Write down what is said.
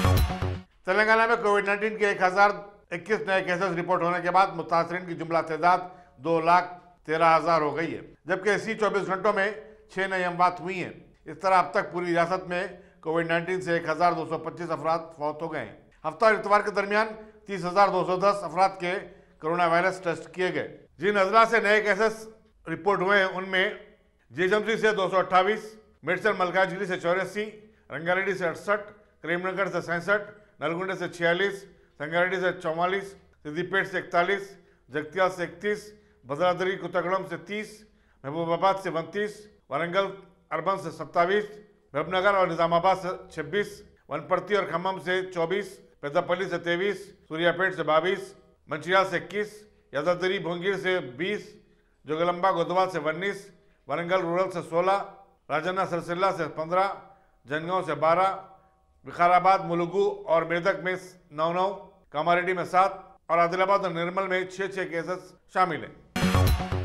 तेलंगाना में कोविड-19 के 1021 नए केसेस रिपोर्ट होने के बाद मुतासरीन की जुमला तादाद 2,13,000 हो गई है, जबकि इसी 24 घंटों में 6 नई अमवात हुई हैं। इस तरह अब तक पूरी रियासत में कोविड-19 से 1,225 अफराद फौत हो गए हैं। हफ्ता और इतवार के दरमियान 30,210 अफराद के कोरोना वायरस टेस्ट किए गए। जिन अजला से नए केसेस रिपोर्ट हुए हैं उनमें जीएचएमसी से 228, मेडसर मलकाजगिरी से 84, रंगारेड्डी से 68, करीमनगर से 67, नलगुंडे से 46, संगारेड्डी से 44, सिद्दीपेट से 41, जगतियाल से 31, भद्राद्री कुतगड़म से 30, महबूबाबाद से 29, वारंगल अर्बन से 27, महबूबनगर और निजामाबाद से 26, वनपर्ती और खम्मम से 24, पेद्दापल्ली से 23, सूर्यापेट से 22, मंचियाल से 21, यादाद्री भोंगीर से 20, जोगलंबा गोदवाल से 19, वारंगल रूरल से 16, राजन्ना सरसिल्ला से 15, जनगांव से 12, विकाराबाद, मुलुगु और मेदक में 9-9, कामारेड्डी में 7 और आदिलाबाद और निर्मल में 6-6 केसेस शामिल हैं।